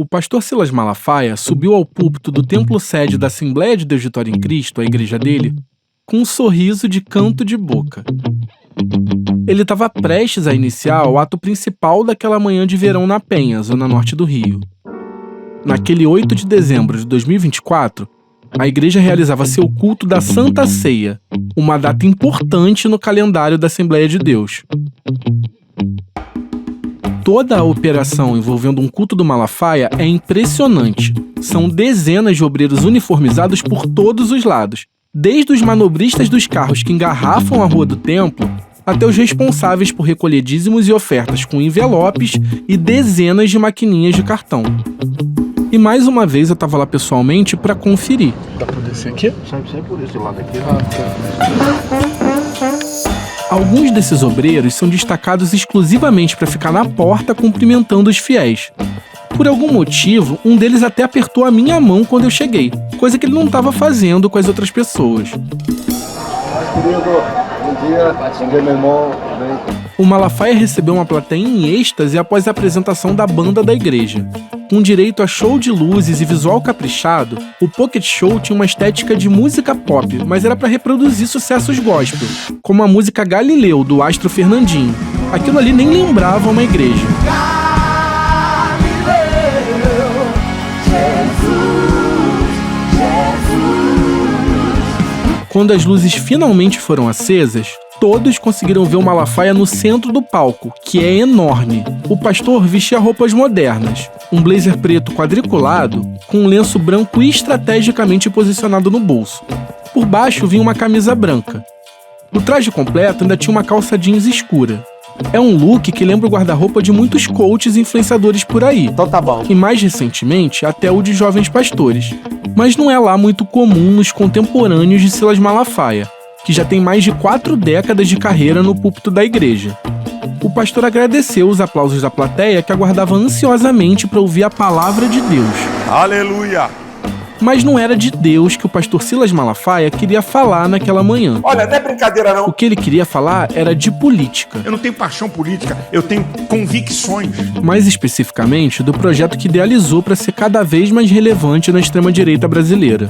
pastor Silas Malafaia subiu ao púlpito do templo sede da Assembleia de Deus Vitória em Cristo, a igreja dele, com um sorriso de canto de boca. Ele estava prestes a iniciar o ato principal daquela manhã de verão na Penha, zona norte do Rio. Naquele 8 de dezembro de 2024, a igreja realizava seu culto da Santa Ceia, uma data importante no calendário da Assembleia de Deus. Toda a operação envolvendo um culto do Malafaia é impressionante. São dezenas de obreiros uniformizados por todos os lados, desde os manobristas dos carros que engarrafam a rua do templo, até os responsáveis por recolher dízimos e ofertas com envelopes e dezenas de maquininhas de cartão. E mais uma vez eu tava lá pessoalmente para conferir. Dá pra descer aqui? Sai por esse lado aqui. Alguns desses obreiros são destacados exclusivamente para ficar na porta cumprimentando os fiéis. Por algum motivo, um deles até apertou a minha mão quando eu cheguei, coisa que ele não estava fazendo com as outras pessoas. O Malafaia recebeu uma plateia em êxtase após a apresentação da banda da igreja. Com direito a show de luzes e visual caprichado, o Pocket Show tinha uma estética de música pop, mas era para reproduzir sucessos gospel, como a música Galileu, do astro Fernandinho. Aquilo ali nem lembrava uma igreja. Quando as luzes finalmente foram acesas, todos conseguiram ver o Malafaia no centro do palco, que é enorme. O pastor vestia roupas modernas, um blazer preto quadriculado, com um lenço branco estrategicamente posicionado no bolso. Por baixo vinha uma camisa branca. O traje completo ainda tinha uma calça jeans escura. É um look que lembra o guarda-roupa de muitos coaches e influenciadores por aí. Então tá bom. E mais recentemente, até o de jovens pastores. Mas não é lá muito comum nos contemporâneos de Silas Malafaia, que já tem mais de 4 décadas de carreira no púlpito da igreja. O pastor agradeceu os aplausos da plateia que aguardava ansiosamente para ouvir a palavra de Deus. Aleluia! Mas não era de Deus que o pastor Silas Malafaia queria falar naquela manhã. Olha, não é brincadeira não. O que ele queria falar era de política. Eu não tenho paixão política, eu tenho convicções. Mais especificamente, do projeto que idealizou para ser cada vez mais relevante na extrema-direita brasileira.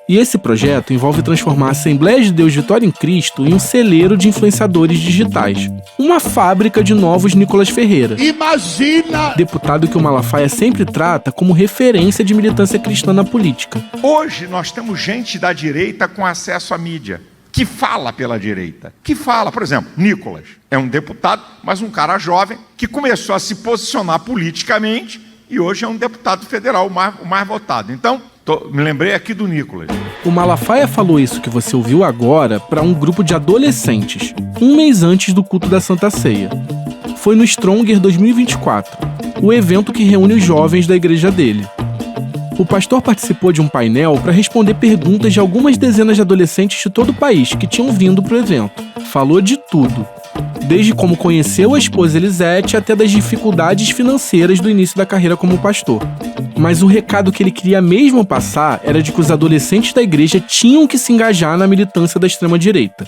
E esse projeto envolve transformar a Assembleia de Deus Vitória em Cristo em um celeiro de influenciadores digitais. Uma fábrica de novos Nicolas Ferreira. Imagina! Deputado que o Malafaia sempre trata como referência de militância cristã na política. Hoje nós temos gente da direita com acesso à mídia, que fala pela direita. Que fala, por exemplo, Nicolas é um deputado, mas um cara jovem que começou a se posicionar politicamente e hoje é um deputado federal, o mais votado. Então, me lembrei aqui do Nicolas. O Malafaia falou isso que você ouviu agora para um grupo de adolescentes, um mês antes do culto da Santa Ceia. Foi no Stronger 2024, o evento que reúne os jovens da igreja dele. O pastor participou de um painel para responder perguntas de algumas dezenas de adolescentes de todo o país que tinham vindo para o evento. Falou de tudo, desde como conheceu a esposa Elisete até das dificuldades financeiras do início da carreira como pastor. Mas o recado que ele queria mesmo passar era de que os adolescentes da igreja tinham que se engajar na militância da extrema-direita.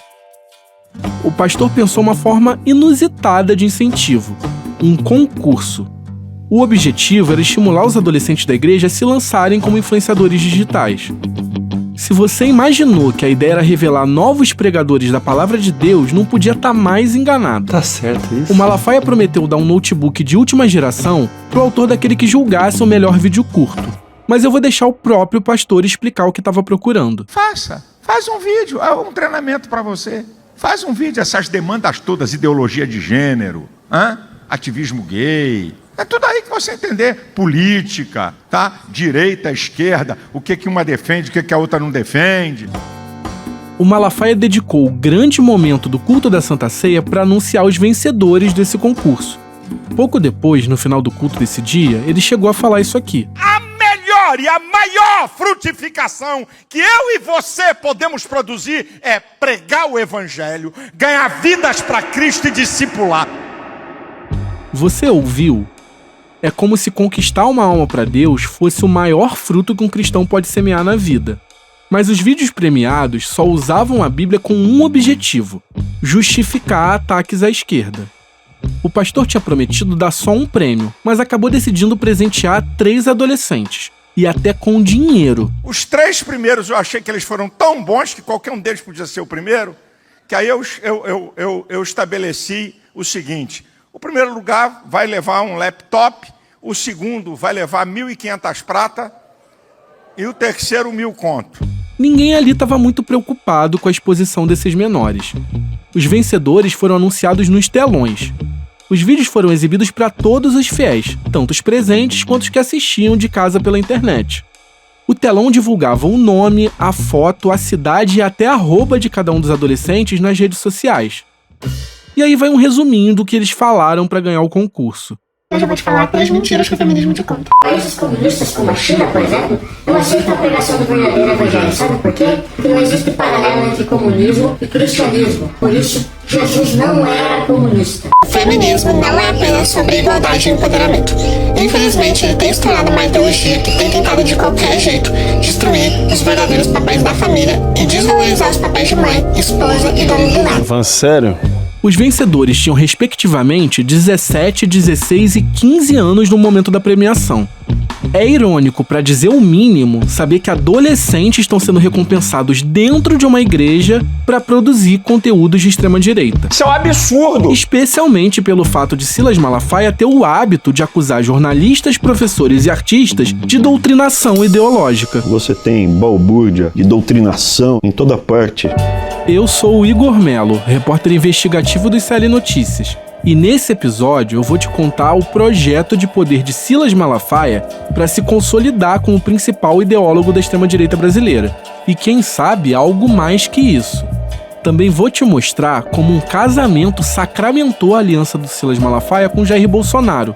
O pastor pensou uma forma inusitada de incentivo, um concurso. O objetivo era estimular os adolescentes da igreja a se lançarem como influenciadores digitais. Se você imaginou que a ideia era revelar novos pregadores da palavra de Deus, não podia estar mais enganado. Tá certo isso? O Malafaia prometeu dar um notebook de última geração pro autor daquele que julgasse o melhor vídeo curto. Mas eu vou deixar o próprio pastor explicar o que estava procurando. Faz um vídeo, é um treinamento para você. Faz um vídeo, essas demandas todas, ideologia de gênero, ativismo gay. É tudo aí que você entender. Política, tá? Direita, esquerda, o que uma defende, o que a outra não defende. O Malafaia dedicou o grande momento do culto da Santa Ceia para anunciar os vencedores desse concurso. Pouco depois, no final do culto desse dia, ele chegou a falar isso aqui. A melhor e a maior frutificação que eu e você podemos produzir é pregar o evangelho, ganhar vidas para Cristo e discipular. Você ouviu? É como se conquistar uma alma para Deus fosse o maior fruto que um cristão pode semear na vida. Mas os vídeos premiados só usavam a Bíblia com um objetivo: justificar ataques à esquerda. O pastor tinha prometido dar só um prêmio, mas acabou decidindo presentear 3 adolescentes, e até com dinheiro. Os 3 primeiros eu achei que eles foram tão bons que qualquer um deles podia ser o primeiro, que aí eu estabeleci o seguinte: o primeiro lugar vai levar um laptop, o segundo vai levar 1.500 prata e o terceiro 1.000 conto. Ninguém ali estava muito preocupado com a exposição desses menores. Os vencedores foram anunciados nos telões. Os vídeos foram exibidos para todos os fiéis, tanto os presentes quanto os que assistiam de casa pela internet. O telão divulgava o nome, a foto, a cidade e até a arroba de cada um dos adolescentes nas redes sociais. E aí vai um resuminho do que eles falaram para ganhar o concurso. Eu já vou te falar 3 mentiras que o feminismo te conta. Países comunistas como a China, por exemplo, não aceitam a pregação do verdadeiro evangelho. Sabe por quê? Porque não existe paralelo entre comunismo e cristianismo. Por isso, Jesus não era comunista. O feminismo não é apenas sobre igualdade e empoderamento. Infelizmente, ele tem estourado uma ideologia que tem tentado de qualquer jeito destruir os verdadeiros papéis da família e desvalorizar os papéis de mãe, esposa e dona do lar. Van, sério? Os vencedores tinham respectivamente 17, 16 e 15 anos no momento da premiação. É irônico, para dizer o mínimo, saber que adolescentes estão sendo recompensados dentro de uma igreja para produzir conteúdos de extrema-direita. Isso é um absurdo! Especialmente pelo fato de Silas Malafaia ter o hábito de acusar jornalistas, professores e artistas de doutrinação ideológica. Você tem balbúrdia e doutrinação em toda parte. Eu sou o Igor Melo, repórter investigativo do ICL Notícias. E nesse episódio eu vou te contar o projeto de poder de Silas Malafaia para se consolidar como o principal ideólogo da extrema-direita brasileira. E quem sabe algo mais que isso. Também vou te mostrar como um casamento sacramentou a aliança do Silas Malafaia com Jair Bolsonaro.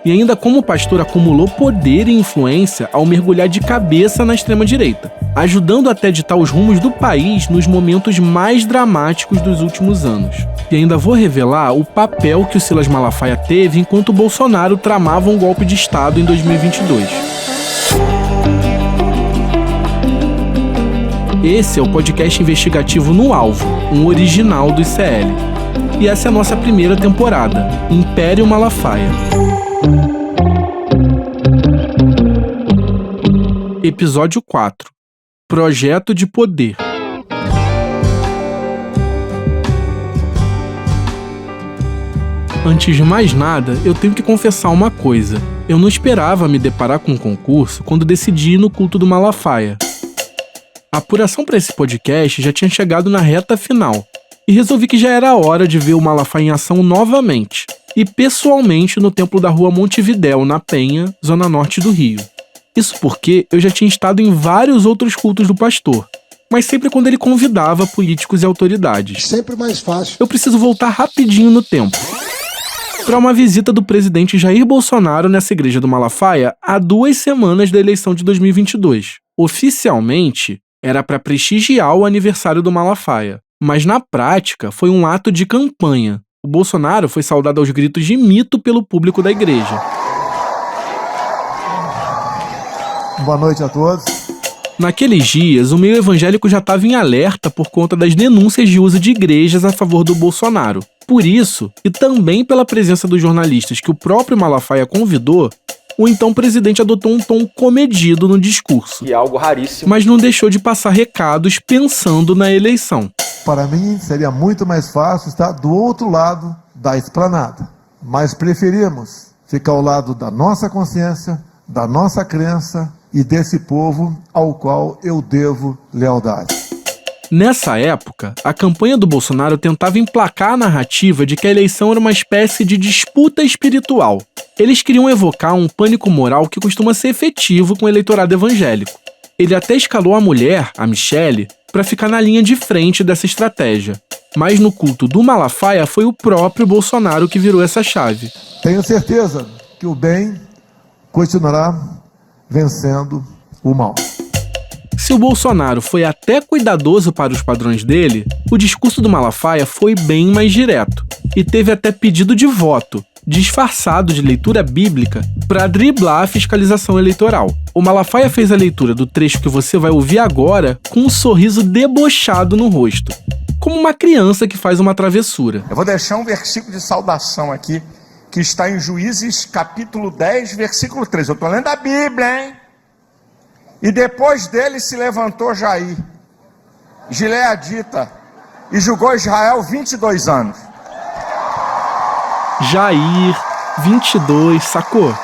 E ainda como o pastor acumulou poder e influência ao mergulhar de cabeça na extrema-direita, ajudando até a ditar os rumos do país nos momentos mais dramáticos dos últimos anos. E ainda vou revelar o papel que o Silas Malafaia teve enquanto o Bolsonaro tramava um golpe de Estado em 2022. Esse é o podcast investigativo No Alvo, um original do ICL. E essa é a nossa primeira temporada, Império Malafaia. Episódio 4. Projeto de poder. Antes de mais nada, eu tenho que confessar uma coisa. Eu não esperava me deparar com um concurso quando decidi ir no culto do Malafaia. A apuração para esse podcast já tinha chegado na reta final, e resolvi que já era hora de ver o Malafaia em ação novamente, e pessoalmente no templo da rua Montevidéu, na Penha, zona norte do Rio. Isso porque eu já tinha estado em vários outros cultos do pastor, mas sempre quando ele convidava políticos e autoridades. Sempre mais fácil. Eu preciso voltar rapidinho no tempo, para uma visita do presidente Jair Bolsonaro nessa igreja do Malafaia há 2 semanas da eleição de 2022. Oficialmente, era para prestigiar o aniversário do Malafaia, mas na prática foi um ato de campanha. O Bolsonaro foi saudado aos gritos de mito pelo público da igreja. Boa noite a todos. Naqueles dias, o meio evangélico já estava em alerta por conta das denúncias de uso de igrejas a favor do Bolsonaro. Por isso, e também pela presença dos jornalistas que o próprio Malafaia convidou, o então presidente adotou um tom comedido no discurso. E é algo raríssimo. Mas não deixou de passar recados pensando na eleição. Para mim, seria muito mais fácil estar do outro lado da esplanada. Mas preferimos ficar ao lado da nossa consciência, da nossa crença e desse povo ao qual eu devo lealdade. Nessa época, a campanha do Bolsonaro tentava emplacar a narrativa de que a eleição era uma espécie de disputa espiritual. Eles queriam evocar um pânico moral que costuma ser efetivo com o eleitorado evangélico. Ele até escalou a mulher, a Michele, para ficar na linha de frente dessa estratégia. Mas no culto do Malafaia foi o próprio Bolsonaro que virou essa chave. Tenho certeza que o bem continuará vencendo o mal. Se o Bolsonaro foi até cuidadoso para os padrões dele, o discurso do Malafaia foi bem mais direto. E teve até pedido de voto, disfarçado de leitura bíblica, para driblar a fiscalização eleitoral. O Malafaia fez a leitura do trecho que você vai ouvir agora com um sorriso debochado no rosto. como uma criança que faz uma travessura. Eu vou deixar um versículo de saudação aqui, que está em Juízes capítulo 10, versículo 13. Eu estou lendo a Bíblia, hein? E depois dele se levantou Jair, gileadita, e julgou Israel 22 anos. Jair, 22, sacou?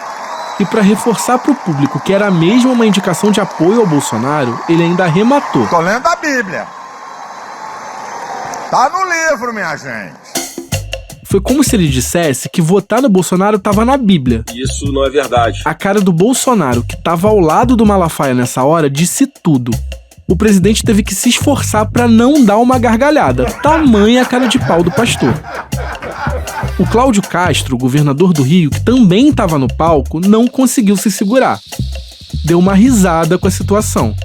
E para reforçar para o público que era mesmo uma indicação de apoio ao Bolsonaro, ele ainda arrematou. Estou lendo a Bíblia. Tá no livro, minha gente. Foi como se ele dissesse que votar no Bolsonaro estava na Bíblia. Isso não é verdade. A cara do Bolsonaro, que estava ao lado do Malafaia nessa hora, disse tudo. O presidente teve que se esforçar para não dar uma gargalhada. Tamanha a cara de pau do pastor. O Cláudio Castro, governador do Rio, que também estava no palco, não conseguiu se segurar. Deu uma risada com a situação.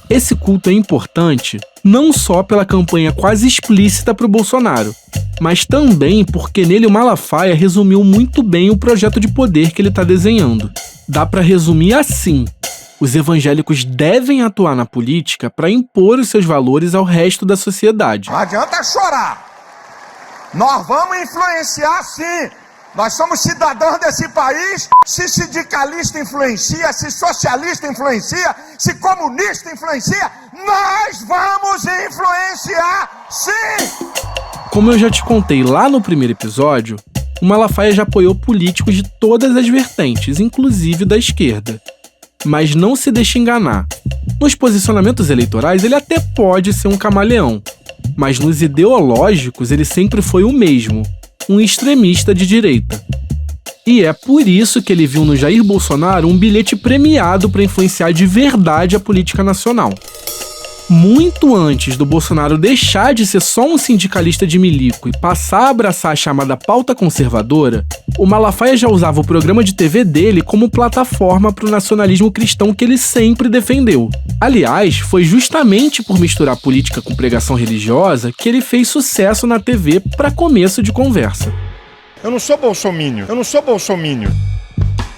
Esse culto é importante não só pela campanha quase explícita para o Bolsonaro, mas também porque nele o Malafaia resumiu muito bem o projeto de poder que ele está desenhando. Dá para resumir assim: os evangélicos devem atuar na política para impor os seus valores ao resto da sociedade. Não adianta chorar. Nós vamos influenciar sim. Nós somos cidadãos desse país. Se sindicalista influencia, se socialista influencia, se comunista influencia, nós vamos influenciar sim. Como eu já te contei lá no primeiro episódio, o Malafaia já apoiou políticos de todas as vertentes, inclusive da esquerda. Mas não se deixe enganar. Nos posicionamentos eleitorais ele até pode ser um camaleão, mas nos ideológicos ele sempre foi o mesmo, um extremista de direita. E é por isso que ele viu no Jair Bolsonaro um bilhete premiado para influenciar de verdade a política nacional. Muito antes do Bolsonaro deixar de ser só um sindicalista de milico e passar a abraçar a chamada pauta conservadora, o Malafaia já usava o programa de TV dele como plataforma para o nacionalismo cristão que ele sempre defendeu. Aliás, foi justamente por misturar política com pregação religiosa que ele fez sucesso na TV para começo de conversa. Eu não sou bolsomínio.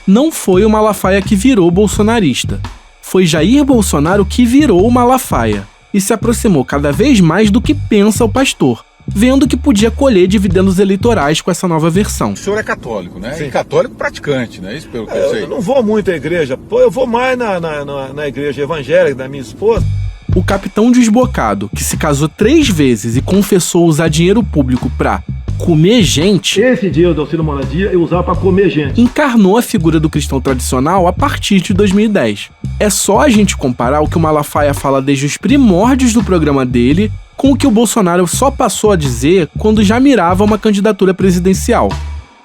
Não foi o Malafaia que virou bolsonarista. Foi Jair Bolsonaro que virou o Malafaia e se aproximou cada vez mais do que pensa o pastor, vendo que podia colher dividendos eleitorais com essa nova versão. O senhor é católico, né? Sim. E católico praticante, né? Isso pelo que eu sei. Eu não vou muito à igreja, eu vou mais na igreja evangélica da minha esposa. O capitão desbocado, que se casou 3 vezes e confessou usar dinheiro público pra comer gente, Esse dinheiro do auxílio moradia eu usava para comer gente. encarnou a figura do cristão tradicional a partir de 2010. É só a gente comparar o que o Malafaia fala desde os primórdios do programa dele com o que o Bolsonaro só passou a dizer quando já mirava uma candidatura presidencial.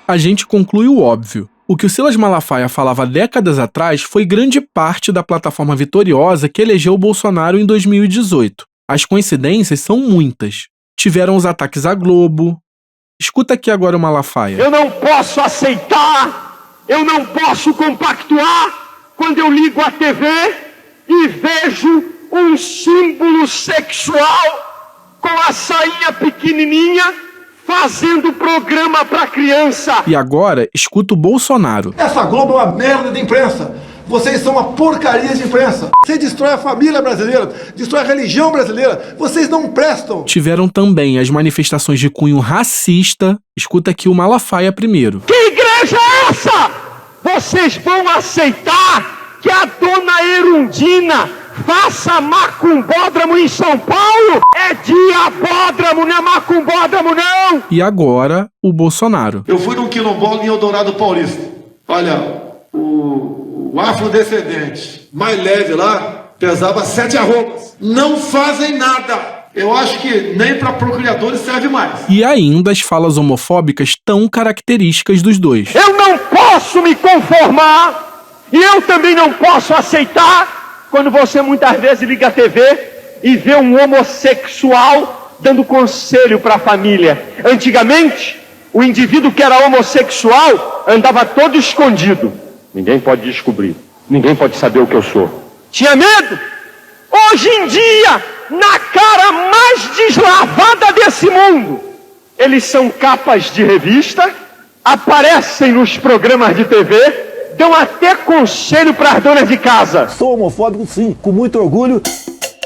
A gente conclui o óbvio. O que o Silas Malafaia falava décadas atrás foi grande parte da plataforma vitoriosa que elegeu o Bolsonaro em 2018. As coincidências são muitas. Tiveram os ataques à Globo. Escuta aqui agora o Malafaia. Eu não posso aceitar, eu não posso compactuar quando eu ligo a TV e vejo um símbolo sexual com a sainha pequenininha fazendo programa para criança. E agora, escuta o Bolsonaro. Essa Globo é uma merda de imprensa. Vocês são uma porcaria de imprensa. Você destrói a família brasileira, destrói a religião brasileira. Vocês não prestam. Tiveram também as manifestações de cunho racista. Escuta aqui o Malafaia primeiro. Que igreja é essa? Vocês vão aceitar que a dona Erundina faça macumbódromo em São Paulo? É diabódromo, não é macumbódromo, não! E agora, o Bolsonaro. Eu fui num quilombola em Eldorado Paulista. Olha, o afrodescendente mais leve lá pesava 7 arrobas. Não fazem nada. Eu acho que nem para procriadores serve mais. E ainda as falas homofóbicas tão características dos dois. Eu não posso me conformar e eu também não posso aceitar quando você muitas vezes liga a TV e vê um homossexual dando conselho para a família. Antigamente, o indivíduo que era homossexual andava todo escondido. Ninguém pode descobrir, ninguém pode saber o que eu sou. Tinha medo? Hoje em dia, na cara mais deslavada desse mundo, eles são capas de revista, aparecem nos programas de TV, dão até conselho para as donas de casa. Sou homofóbico, sim, com muito orgulho.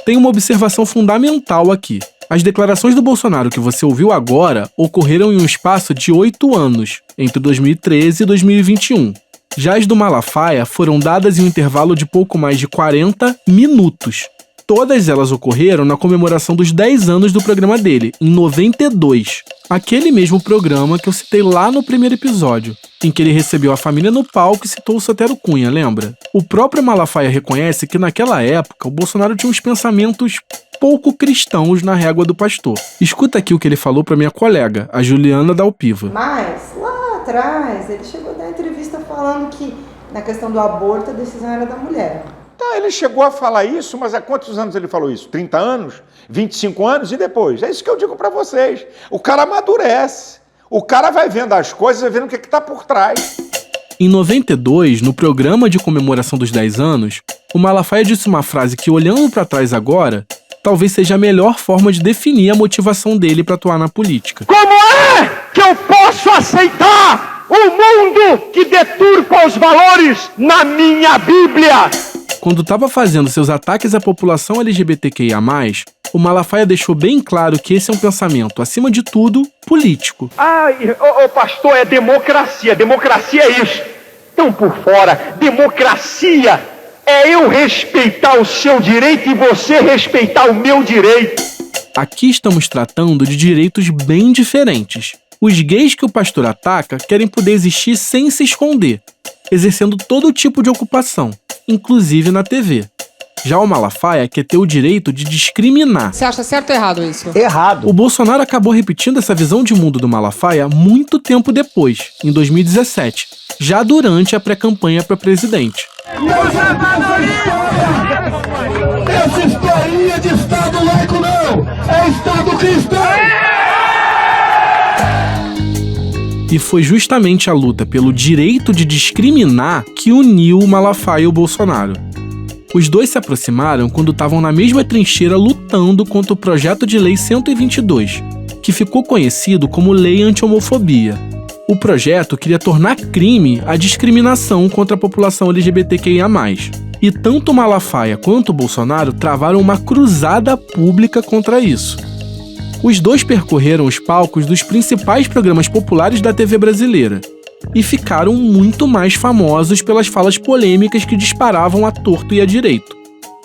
Tem uma observação fundamental aqui. As declarações do Bolsonaro que você ouviu agora ocorreram em um espaço de 8 anos, entre 2013 e 2021. Já as do Malafaia foram dadas em um intervalo de pouco mais de 40 minutos. Todas elas ocorreram na comemoração dos 10 anos do programa dele, em 92. Aquele mesmo programa que eu citei lá no primeiro episódio, em que ele recebeu a família no palco e citou o Sotero Cunha, lembra? O próprio Malafaia reconhece que naquela época o Bolsonaro tinha uns pensamentos pouco cristãos na régua do pastor. Escuta aqui o que ele falou para minha colega, a Juliana Dalpiva. Mas, lá atrás, ele chegou a dar entrevista falando que na questão do aborto a decisão era da mulher. Tá, ele chegou a falar isso, mas há quantos anos ele falou isso? 30 anos? 25 anos e depois? É isso que eu digo para vocês. O cara amadurece. O cara vai vendo as coisas, vai vendo o que está por trás. Em 92, no programa de comemoração dos 10 anos, o Malafaia disse uma frase que, olhando para trás agora, talvez seja a melhor forma de definir a motivação dele para atuar na política. Como é que eu posso aceitar um mundo que deturpa os valores na minha Bíblia? Quando estava fazendo seus ataques à população LGBTQIA+, o Malafaia deixou bem claro que esse é um pensamento, acima de tudo, político. Pastor, é democracia. Democracia é isso. Estão por fora. Democracia é eu respeitar o seu direito e você respeitar o meu direito. Aqui estamos tratando de direitos bem diferentes. Os gays que o pastor ataca querem poder existir sem se esconder, exercendo todo tipo de ocupação, inclusive na TV. Já o Malafaia quer ter o direito de discriminar. Você acha certo ou errado isso? Errado. O Bolsonaro acabou repetindo essa visão de mundo do Malafaia muito tempo depois, em 2017, já durante a pré-campanha para presidente. Essa historinha de Estado laico não! É Estado cristão! E foi justamente a luta pelo direito de discriminar que uniu o Malafaia e o Bolsonaro. Os dois se aproximaram quando estavam na mesma trincheira lutando contra o projeto de lei 122, que ficou conhecido como Lei Anti-Homofobia. O projeto queria tornar crime a discriminação contra a população LGBTQIA+. E tanto o Malafaia quanto o Bolsonaro travaram uma cruzada pública contra isso. Os dois percorreram os palcos dos principais programas populares da TV brasileira e ficaram muito mais famosos pelas falas polêmicas que disparavam à torto e à direito.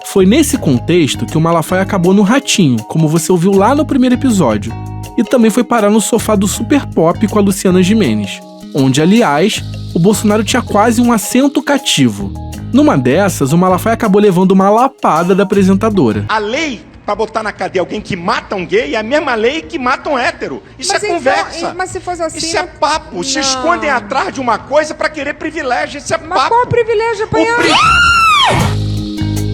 Foi nesse contexto que o Malafaia acabou no Ratinho, como você ouviu lá no primeiro episódio, e também foi parar no sofá do Super Pop com a Luciana Gimenez, onde, aliás, o Bolsonaro tinha quase um assento cativo. Numa dessas, o Malafaia acabou levando uma lapada da apresentadora. A lei para botar na cadeia alguém que mata um gay é a mesma lei que mata um hétero. Isso é conversa. Mas se fosse assim... Isso é papo. Não. Se escondem atrás de uma coisa para querer privilégio. Isso é papo. Mas qual privilégio apanhar?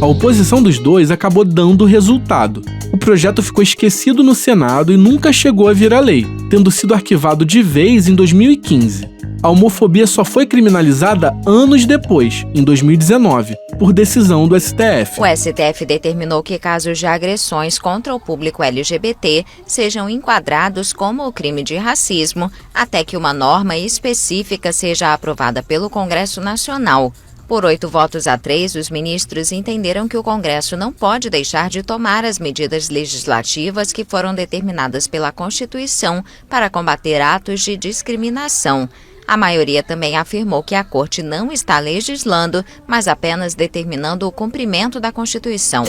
A oposição dos dois acabou dando resultado. O projeto ficou esquecido no Senado e nunca chegou a virar lei, tendo sido arquivado de vez em 2015. A homofobia só foi criminalizada anos depois, em 2019, por decisão do STF. O STF determinou que casos de agressões contra o público LGBT sejam enquadrados como crime de racismo, até que uma norma específica seja aprovada pelo Congresso Nacional. Por 8-3, os ministros entenderam que o Congresso não pode deixar de tomar as medidas legislativas que foram determinadas pela Constituição para combater atos de discriminação. A maioria também afirmou que a Corte não está legislando, mas apenas determinando o cumprimento da Constituição.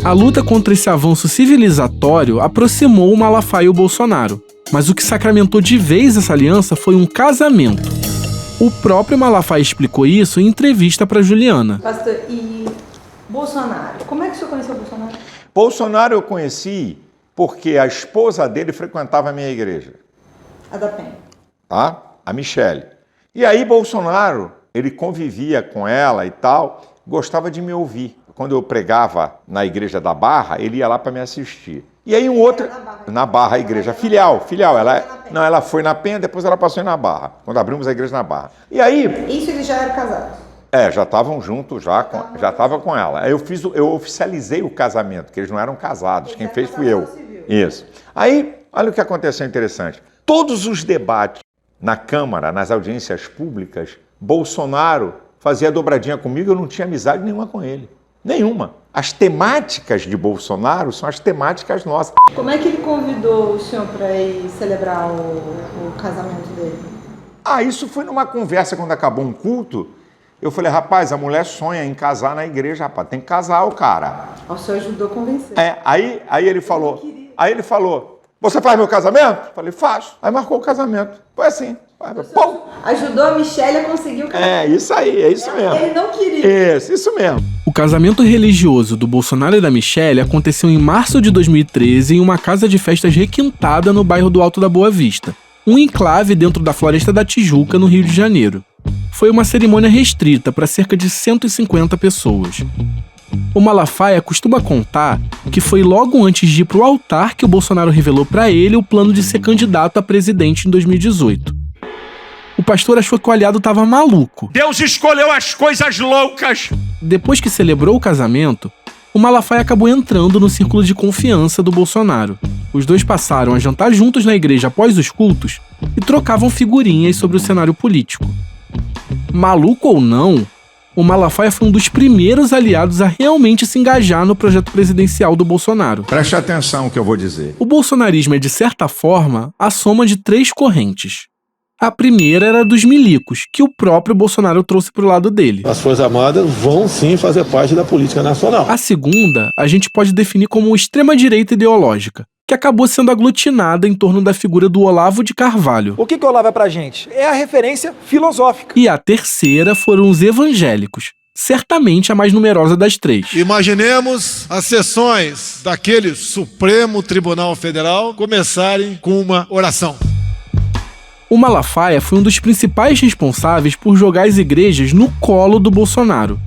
A luta contra esse avanço civilizatório aproximou o Malafaia e o Bolsonaro, mas o que sacramentou de vez essa aliança foi um casamento. O próprio Malafaia explicou isso em entrevista para Juliana. Pastor, e Bolsonaro? Como é que o senhor conheceu o Bolsonaro? Bolsonaro eu conheci porque a esposa dele frequentava a minha igreja. A da Penha. Tá? A Michele. E aí Bolsonaro, ele convivia com ela e tal, gostava de me ouvir. Quando eu pregava na igreja da Barra, ele ia lá para me assistir. E aí um outro... Na Barra, a igreja. Filial. Ela foi na Penha, depois ela passou na Barra, quando abrimos a igreja na Barra. E aí... Isso eles já eram casados? Já estavam juntos, já estava com ela. Aí eu oficializei o casamento, que eles não eram casados, quem fez fui eu. Isso. Aí, olha o que aconteceu interessante. Todos os debates na Câmara, nas audiências públicas, Bolsonaro fazia dobradinha comigo, eu não tinha amizade nenhuma com ele. Nenhuma. As temáticas de Bolsonaro são as temáticas nossas. Como é que ele convidou o senhor para ir celebrar o casamento dele? Isso foi numa conversa quando acabou um culto. Eu falei, rapaz, a mulher sonha em casar na igreja, rapaz, tem que casar o cara. O senhor ajudou a convencer. Aí ele falou, você faz meu casamento? Eu falei, faço. Aí marcou o casamento. Foi assim. Pum. Ajudou a Michelle a conseguir o casamento. Isso aí, é isso mesmo. Ele não queria. Isso mesmo. O casamento religioso do Bolsonaro e da Michelle aconteceu em março de 2013 em uma casa de festas requintada no bairro do Alto da Boa Vista, um enclave dentro da Floresta da Tijuca, no Rio de Janeiro. Foi uma cerimônia restrita para cerca de 150 pessoas. O Malafaia costuma contar que foi logo antes de ir para o altar que o Bolsonaro revelou para ele o plano de ser candidato a presidente em 2018. O pastor achou que o aliado estava maluco. Deus escolheu as coisas loucas. Depois que celebrou o casamento, o Malafaia acabou entrando no círculo de confiança do Bolsonaro. Os dois passaram a jantar juntos na igreja após os cultos e trocavam figurinhas sobre o cenário político. Maluco ou não, o Malafaia foi um dos primeiros aliados a realmente se engajar no projeto presidencial do Bolsonaro. Preste atenção no que eu vou dizer. O bolsonarismo é, de certa forma, a soma de 3 correntes. A primeira era dos milicos, que o próprio Bolsonaro trouxe para o lado dele. As Forças Armadas vão sim fazer parte da política nacional. A segunda, a gente pode definir como extrema-direita ideológica, que acabou sendo aglutinada em torno da figura do Olavo de Carvalho. O que o Olavo é pra gente? É a referência filosófica. E a terceira foram os evangélicos, certamente a mais numerosa das 3. Imaginemos as sessões daquele Supremo Tribunal Federal começarem com uma oração. O Malafaia foi um dos principais responsáveis por jogar as igrejas no colo do Bolsonaro.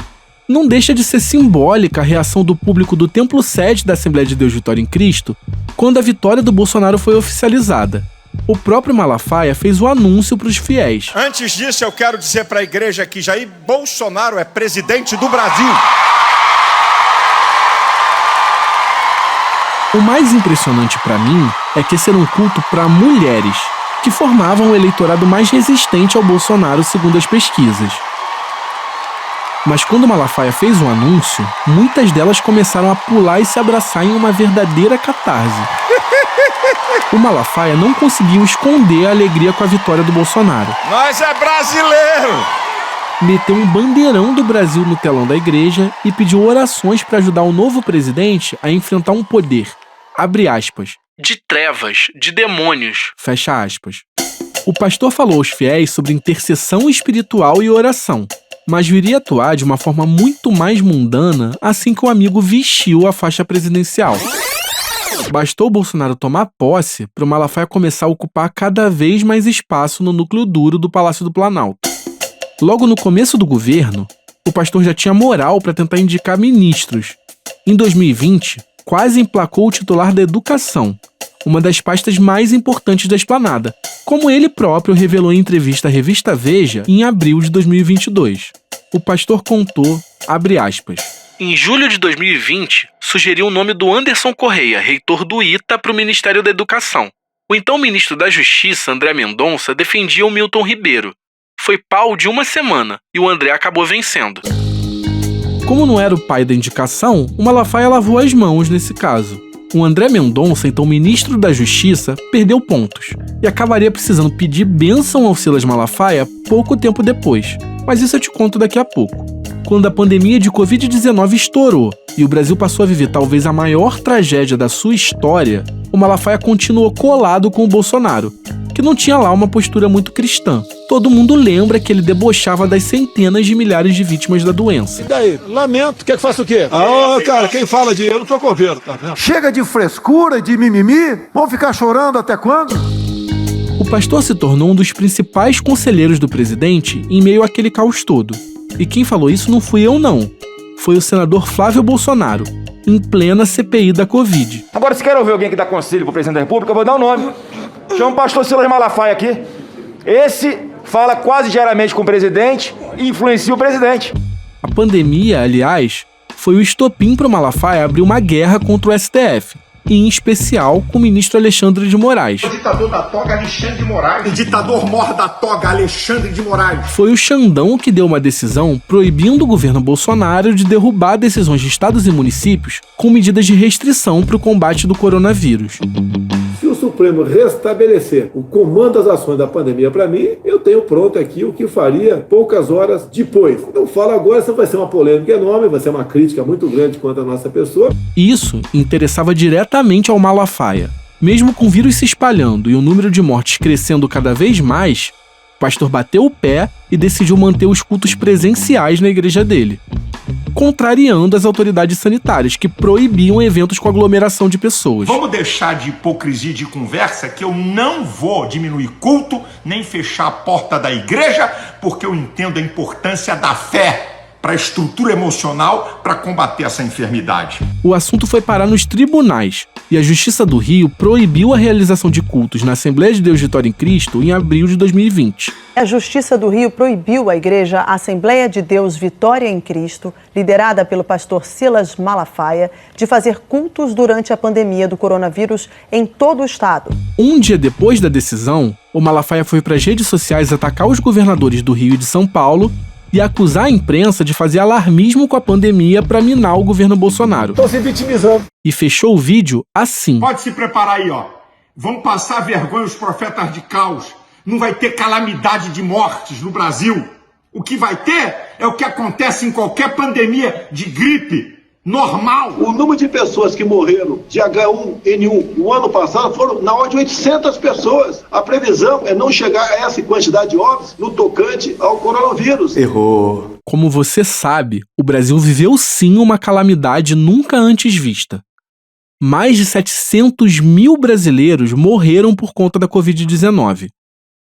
Não deixa de ser simbólica a reação do público do Templo Sede da Assembleia de Deus Vitória em Cristo quando a vitória do Bolsonaro foi oficializada. O próprio Malafaia fez o anúncio para os fiéis. Antes disso, eu quero dizer para a igreja que Jair Bolsonaro é presidente do Brasil. O mais impressionante para mim é que esse era um culto para mulheres, que formavam o eleitorado mais resistente ao Bolsonaro, segundo as pesquisas. Mas quando o Malafaia fez o anúncio, muitas delas começaram a pular e se abraçar em uma verdadeira catarse. O Malafaia não conseguiu esconder a alegria com a vitória do Bolsonaro. Nós é brasileiro! Meteu um bandeirão do Brasil no telão da igreja e pediu orações para ajudar o novo presidente a enfrentar um poder, abre aspas, de trevas, de demônios, fecha aspas. O pastor falou aos fiéis sobre intercessão espiritual e oração, mas viria atuar de uma forma muito mais mundana assim que o amigo vestiu a faixa presidencial. Bastou o Bolsonaro tomar posse para o Malafaia começar a ocupar cada vez mais espaço no núcleo duro do Palácio do Planalto. Logo no começo do governo, o pastor já tinha moral para tentar indicar ministros. Em 2020, quase emplacou o titular da Educação, uma das pastas mais importantes da esplanada, como ele próprio revelou em entrevista à revista Veja em abril de 2022. O pastor contou, abre aspas, em julho de 2020, sugeriu o nome do Anderson Correia, reitor do ITA, para o Ministério da Educação. O então ministro da Justiça, André Mendonça, defendia o Milton Ribeiro. Foi pau de uma semana e o André acabou vencendo. Como não era o pai da indicação, o Malafaia lavou as mãos nesse caso. O André Mendonça, então ministro da Justiça, perdeu pontos e acabaria precisando pedir bênção ao Silas Malafaia pouco tempo depois. Mas isso eu te conto daqui a pouco. Quando a pandemia de Covid-19 estourou e o Brasil passou a viver talvez a maior tragédia da sua história, o Malafaia continuou colado com o Bolsonaro, que não tinha lá uma postura muito cristã. Todo mundo lembra que ele debochava das centenas de milhares de vítimas da doença. E daí? Lamento. Quer que faça o quê? Cara, quem fala de eu não sou coveiro, tá vendo? Chega de frescura e de mimimi? Vão ficar chorando até quando? O pastor se tornou um dos principais conselheiros do presidente em meio àquele caos todo. E quem falou isso não fui eu, não. Foi o senador Flávio Bolsonaro, em plena CPI da Covid. Agora, se quer ouvir alguém que dá conselho pro presidente da República, eu vou dar um nome. Chama o pastor Silas Malafaia aqui. Esse fala quase diariamente com o presidente e influencia o presidente. A pandemia, aliás, foi o estopim para o Malafaia abrir uma guerra contra o STF. e em especial com o ministro Alexandre de Moraes. O ditador da toga, Alexandre de Moraes. O ditador mor da toga, Alexandre de Moraes. Foi o Xandão que deu uma decisão proibindo o governo Bolsonaro de derrubar decisões de estados e municípios com medidas de restrição para o combate do coronavírus. Se o Supremo restabelecer o comando das ações da pandemia para mim, eu tenho pronto aqui o que faria poucas horas depois. Não falo agora, essa vai ser uma polêmica enorme, vai ser uma crítica muito grande contra a nossa pessoa. Isso interessava diretamente ao Malafaia. Mesmo com o vírus se espalhando e o número de mortes crescendo cada vez mais, o pastor bateu o pé e decidiu manter os cultos presenciais na igreja dele, contrariando as autoridades sanitárias, que proibiam eventos com aglomeração de pessoas. Vamos deixar de hipocrisia e de conversa que eu não vou diminuir culto, nem fechar a porta da igreja, porque eu entendo a importância da fé para a estrutura emocional para combater essa enfermidade. O assunto foi parar nos tribunais, e a Justiça do Rio proibiu a realização de cultos na Assembleia de Deus Vitória em Cristo em abril de 2020. A Justiça do Rio proibiu a igreja Assembleia de Deus Vitória em Cristo, liderada pelo pastor Silas Malafaia, de fazer cultos durante a pandemia do coronavírus em todo o estado. Um dia depois da decisão, o Malafaia foi para as redes sociais atacar os governadores do Rio e de São Paulo e acusar a imprensa de fazer alarmismo com a pandemia para minar o governo Bolsonaro. Estão se vitimizando. E fechou o vídeo assim. Pode se preparar aí, ó. Vão passar vergonha os profetas de caos. Não vai ter calamidade de mortes no Brasil. O que vai ter é o que acontece em qualquer pandemia de gripe normal. O número de pessoas que morreram de H1N1 no ano passado foram na ordem de 800 pessoas. A previsão é não chegar a essa quantidade de óbitos no tocante ao coronavírus. Errou. Como você sabe, o Brasil viveu sim uma calamidade nunca antes vista. Mais de 700 mil brasileiros morreram por conta da Covid-19.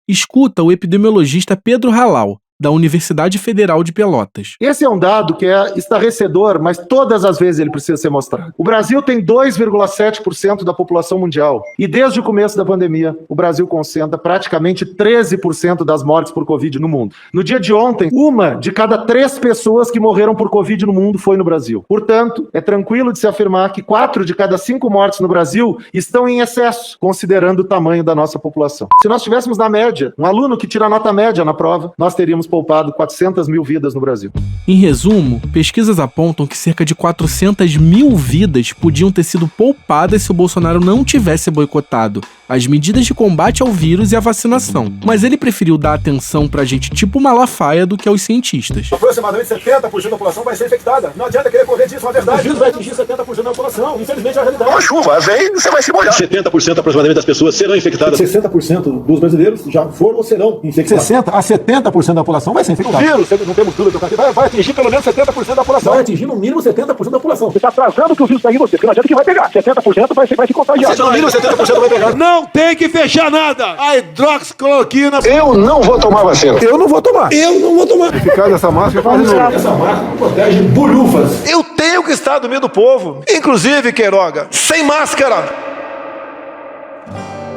Escuta o epidemiologista Pedro Halal, da Universidade Federal de Pelotas. Esse é um dado que é estarrecedor, mas todas as vezes ele precisa ser mostrado. O Brasil tem 2,7% da população mundial. E desde o começo da pandemia, o Brasil concentra praticamente 13% das mortes por Covid no mundo. No dia de ontem, 1 de cada 3 pessoas que morreram por Covid no mundo foi no Brasil. Portanto, é tranquilo de se afirmar que 4 de cada 5 mortes no Brasil estão em excesso, considerando o tamanho da nossa população. Se nós tivéssemos na média, um aluno que tira nota média na prova, nós teríamos poupado 400 mil vidas no Brasil. Em resumo, pesquisas apontam que cerca de 400 mil vidas podiam ter sido poupadas se o Bolsonaro não tivesse boicotado as medidas de combate ao vírus e a vacinação. Mas ele preferiu dar atenção pra gente tipo Malafaia do que aos cientistas. Aproximadamente 70% da população vai ser infectada. Não adianta querer correr disso, é uma verdade. O vírus vai atingir 70% da população. Infelizmente é a realidade. Uma chuva vem, você vai se molhar. 70% aproximadamente das pessoas serão infectadas. 60% dos brasileiros já foram ou serão infectados. 60% a 70% da população vai ser infectada. O vírus, não temos dúvida, vai atingir pelo menos 70% da população. Vai atingir no mínimo 70% da população. Você está trazendo que o vírus está em você, porque não adianta que vai pegar. 70% vai se contagiar. No mínimo 70% vai pegar. Não tem que fechar nada. A hidroxicloroquina. Eu não vou tomar vacina. Eu não vou tomar. Eu não vou tomar. Eficaz dessa máscara faz essa máscara protege bolhufas. Eu tenho que estar do meio do povo. Inclusive, Queiroga, sem máscara.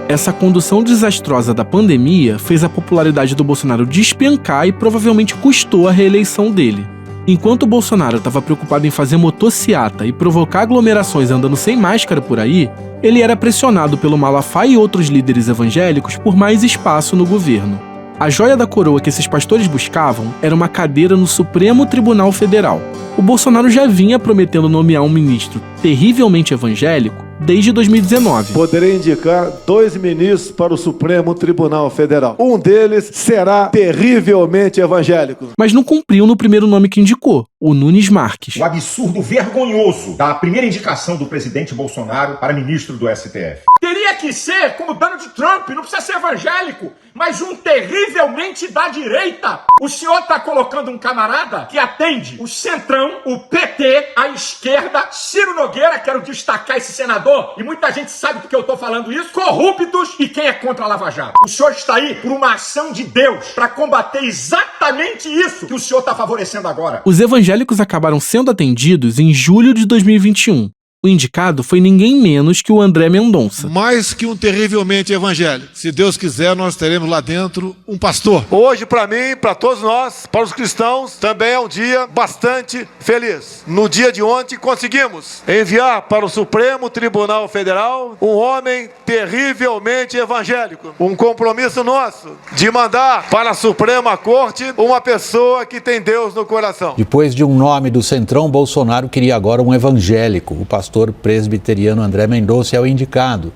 Essa condução desastrosa da pandemia fez a popularidade do Bolsonaro despencar e provavelmente custou a reeleição dele. Enquanto o Bolsonaro estava preocupado em fazer motociata e provocar aglomerações andando sem máscara por aí, ele era pressionado pelo Malafaia e outros líderes evangélicos por mais espaço no governo. A joia da coroa que esses pastores buscavam era uma cadeira no Supremo Tribunal Federal. O Bolsonaro já vinha prometendo nomear um ministro terrivelmente evangélico desde 2019. Poderei indicar 2 ministros para o Supremo Tribunal Federal. Um deles será terrivelmente evangélico. Mas não cumpriu no primeiro nome que indicou, o Nunes Marques. O absurdo vergonhoso da primeira indicação do presidente Bolsonaro para ministro do STF. Teria que ser como Donald Trump, não precisa ser evangélico, mas um terrivelmente da direita. O senhor está colocando um camarada que atende o Centrão, o PT, a esquerda, Ciro Nogueira, quero destacar esse senador, e muita gente sabe do que eu tô falando isso, corruptos e quem é contra a Lava Jato. O senhor está aí por uma ação de Deus para combater exatamente isso que o senhor está favorecendo agora. Os evangélicos acabaram sendo atendidos em julho de 2021. O indicado foi ninguém menos que o André Mendonça. Mais que um terrivelmente evangélico. Se Deus quiser, nós teremos lá dentro um pastor. Hoje, para mim, para todos nós, para os cristãos, também é um dia bastante feliz. No dia de ontem, conseguimos enviar para o Supremo Tribunal Federal um homem terrivelmente evangélico. Um compromisso nosso de mandar para a Suprema Corte uma pessoa que tem Deus no coração. Depois de um nome do Centrão, Bolsonaro queria agora um evangélico. O pastor presbiteriano André Mendonça é o indicado,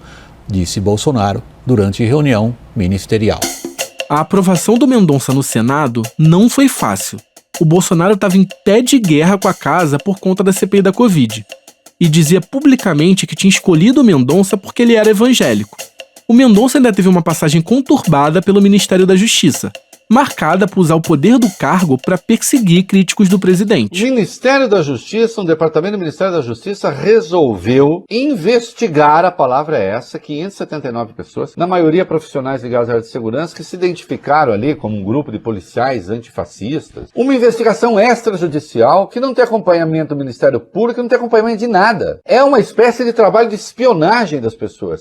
disse Bolsonaro durante reunião ministerial. A aprovação do Mendonça no Senado não foi fácil. O Bolsonaro estava em pé de guerra com a casa por conta da CPI da Covid e dizia publicamente que tinha escolhido o Mendonça porque ele era evangélico. O Mendonça ainda teve uma passagem conturbada pelo Ministério da Justiça, marcada por usar o poder do cargo para perseguir críticos do presidente. O Ministério da Justiça, um departamento do Ministério da Justiça resolveu investigar, a palavra é essa, 579 pessoas, na maioria profissionais ligados à área de segurança, que se identificaram ali como um grupo de policiais antifascistas. Uma investigação extrajudicial que não tem acompanhamento do Ministério Público, não tem acompanhamento de nada. É uma espécie de trabalho de espionagem das pessoas.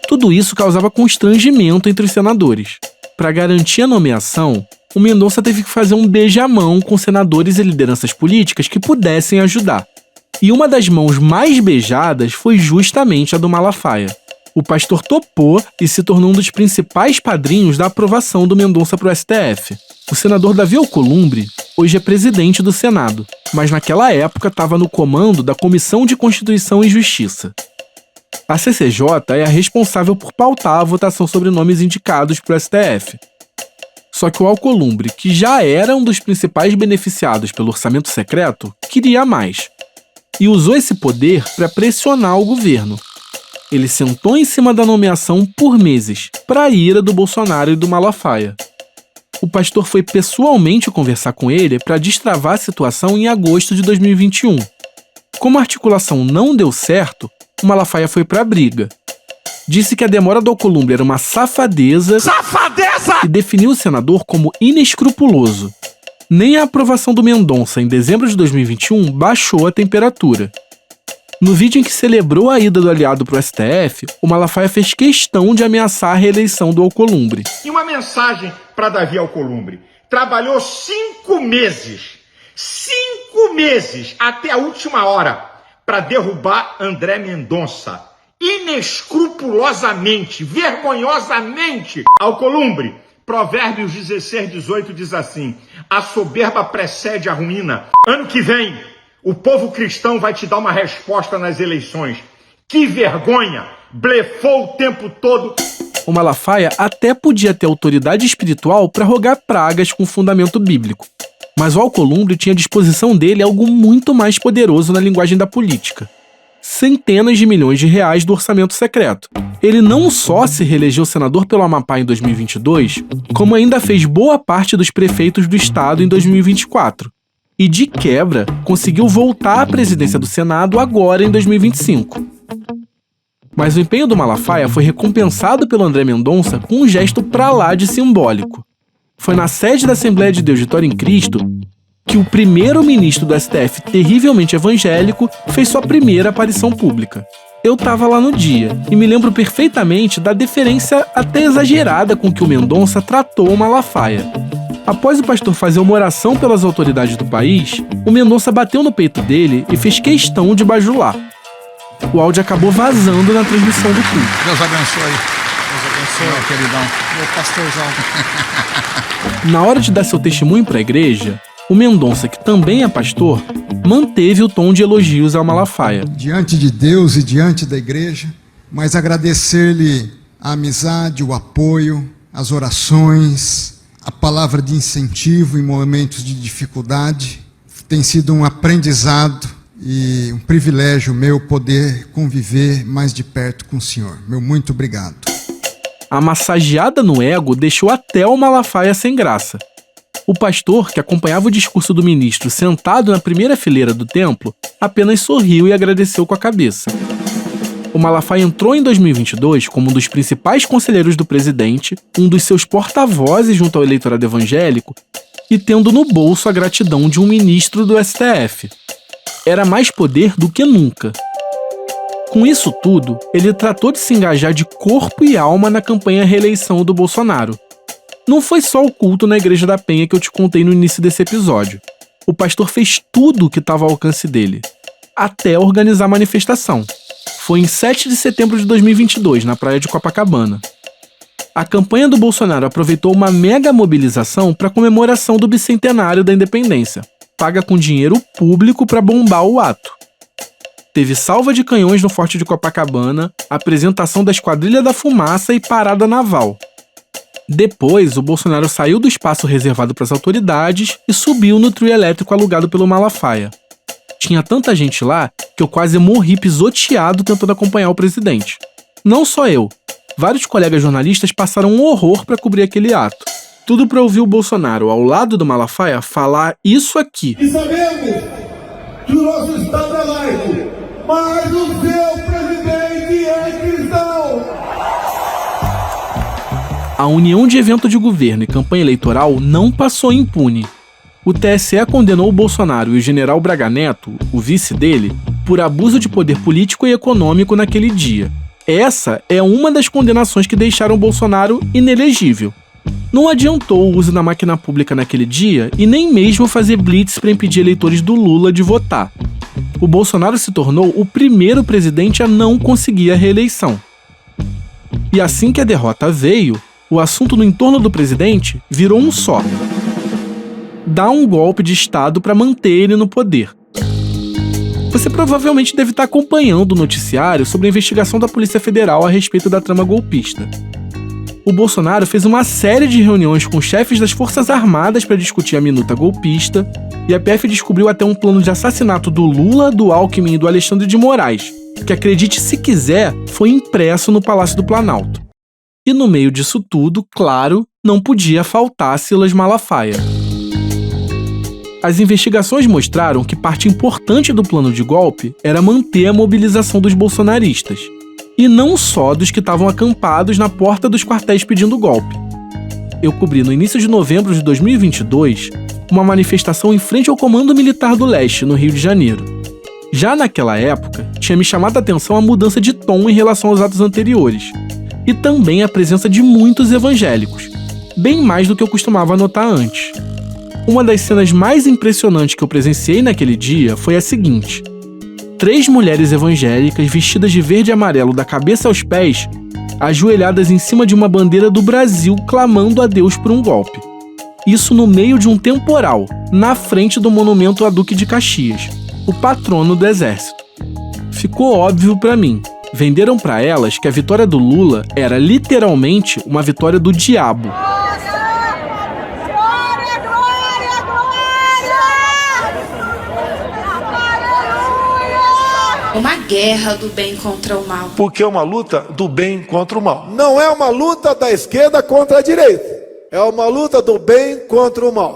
Tudo isso causava constrangimento entre os senadores. Para garantir a nomeação, o Mendonça teve que fazer um beijamão com senadores e lideranças políticas que pudessem ajudar. E uma das mãos mais beijadas foi justamente a do Malafaia. O pastor topou e se tornou um dos principais padrinhos da aprovação do Mendonça para o STF. O senador Davi Alcolumbre hoje é presidente do Senado, mas naquela época estava no comando da Comissão de Constituição e Justiça. A CCJ é a responsável por pautar a votação sobre nomes indicados para o STF. Só que o Alcolumbre, que já era um dos principais beneficiados pelo orçamento secreto, queria mais. E usou esse poder para pressionar o governo. Ele sentou em cima da nomeação por meses, para a ira do Bolsonaro e do Malafaia. O pastor foi pessoalmente conversar com ele para destravar a situação em agosto de 2021. Como a articulação não deu certo, o Malafaia foi pra briga. Disse que a demora do Alcolumbre era uma safadeza e definiu o senador como inescrupuloso. Nem a aprovação do Mendonça em dezembro de 2021 baixou a temperatura. No vídeo em que celebrou a ida do aliado pro STF, o Malafaia fez questão de ameaçar a reeleição do Alcolumbre. E uma mensagem para Davi Alcolumbre. Trabalhou 5 meses até a última hora para derrubar André Mendonça, inescrupulosamente, vergonhosamente. Alcolumbre, Provérbios 16:18 diz assim: a soberba precede a ruína. Ano que vem, o povo cristão vai te dar uma resposta nas eleições. Que vergonha! Blefou o tempo todo. O Malafaia até podia ter autoridade espiritual para rogar pragas com fundamento bíblico. Mas o Alcolumbre tinha à disposição dele algo muito mais poderoso na linguagem da política: centenas de milhões de reais do orçamento secreto. Ele não só se reelegeu senador pelo Amapá em 2022, como ainda fez boa parte dos prefeitos do estado em 2024. E, de quebra, conseguiu voltar à presidência do Senado agora em 2025. Mas o empenho do Malafaia foi recompensado pelo André Mendonça com um gesto pra lá de simbólico. Foi na sede da Assembleia de Deus Vitória em Cristo que o primeiro-ministro do STF, terrivelmente evangélico, fez sua primeira aparição pública. Eu tava lá no dia e me lembro perfeitamente da deferência até exagerada com que o Mendonça tratou o Malafaia. Após o pastor fazer uma oração pelas autoridades do país, o Mendonça bateu no peito dele e fez questão de bajular. O áudio acabou vazando na transmissão do culto. Deus abençoe. Deus abençoe, meu queridão. Meu pastorzão. Na hora de dar seu testemunho para a igreja, o Mendonça, que também é pastor, manteve o tom de elogios ao Malafaia. Diante de Deus e diante da igreja, mas agradecer-lhe a amizade, o apoio, as orações, a palavra de incentivo em momentos de dificuldade. Tem sido um aprendizado e um privilégio meu poder conviver mais de perto com o Senhor. Meu muito obrigado. A massageada no ego deixou até o Malafaia sem graça. O pastor, que acompanhava o discurso do ministro sentado na primeira fileira do templo, apenas sorriu e agradeceu com a cabeça. O Malafaia entrou em 2022 como um dos principais conselheiros do presidente, um dos seus porta-vozes junto ao eleitorado evangélico e tendo no bolso a gratidão de um ministro do STF. Era mais poder do que nunca. Com isso tudo, ele tratou de se engajar de corpo e alma na campanha à reeleição do Bolsonaro. Não foi só o culto na Igreja da Penha que eu te contei no início desse episódio. O pastor fez tudo o que estava ao alcance dele, até organizar a manifestação. Foi em 7 de setembro de 2022, na praia de Copacabana. A campanha do Bolsonaro aproveitou uma mega mobilização para a comemoração do bicentenário da independência, paga com dinheiro público para bombar o ato. Teve salva de canhões no Forte de Copacabana, apresentação da Esquadrilha da Fumaça e parada naval. Depois, o Bolsonaro saiu do espaço reservado para as autoridades e subiu no trio elétrico alugado pelo Malafaia. Tinha tanta gente lá que eu quase morri pisoteado tentando acompanhar o presidente. Não só eu, vários colegas jornalistas passaram um horror para cobrir aquele ato. Tudo para ouvir o Bolsonaro, ao lado do Malafaia, falar isso aqui. E sabemos que o nosso Estado é laico, mas o seu presidente é cristão. A união de evento de governo e campanha eleitoral não passou impune. O TSE condenou o Bolsonaro e o general Braga Neto, o vice dele, por abuso de poder político e econômico naquele dia. Essa é uma das condenações que deixaram o Bolsonaro inelegível. Não adiantou o uso da máquina pública naquele dia e nem mesmo fazer blitz para impedir eleitores do Lula de votar. O Bolsonaro se tornou o primeiro presidente a não conseguir a reeleição. E assim que a derrota veio, o assunto no entorno do presidente virou um só: dar um golpe de Estado para manter ele no poder. Você provavelmente deve estar acompanhando o noticiário sobre a investigação da Polícia Federal a respeito da trama golpista. O Bolsonaro fez uma série de reuniões com chefes das Forças Armadas para discutir a minuta golpista, e a PF descobriu até um plano de assassinato do Lula, do Alckmin e do Alexandre de Moraes, que, acredite se quiser, foi impresso no Palácio do Planalto. E no meio disso tudo, claro, não podia faltar Silas Malafaia. As investigações mostraram que parte importante do plano de golpe era manter a mobilização dos bolsonaristas, e não só dos que estavam acampados na porta dos quartéis pedindo golpe. Eu cobri no início de novembro de 2022 uma manifestação em frente ao Comando Militar do Leste, no Rio de Janeiro. Já naquela época, tinha me chamado a atenção a mudança de tom em relação aos atos anteriores, e também a presença de muitos evangélicos, bem mais do que eu costumava notar antes. Uma das cenas mais impressionantes que eu presenciei naquele dia foi a seguinte: 3 mulheres evangélicas vestidas de verde e amarelo da cabeça aos pés, ajoelhadas em cima de uma bandeira do Brasil clamando a Deus por um golpe. Isso no meio de um temporal, na frente do monumento a Duque de Caxias, o patrono do exército. Ficou óbvio pra mim. Venderam pra elas que a vitória do Lula era literalmente uma vitória do diabo. Uma guerra do bem contra o mal. Porque é uma luta do bem contra o mal. Não é uma luta da esquerda contra a direita. É uma luta do bem contra o mal.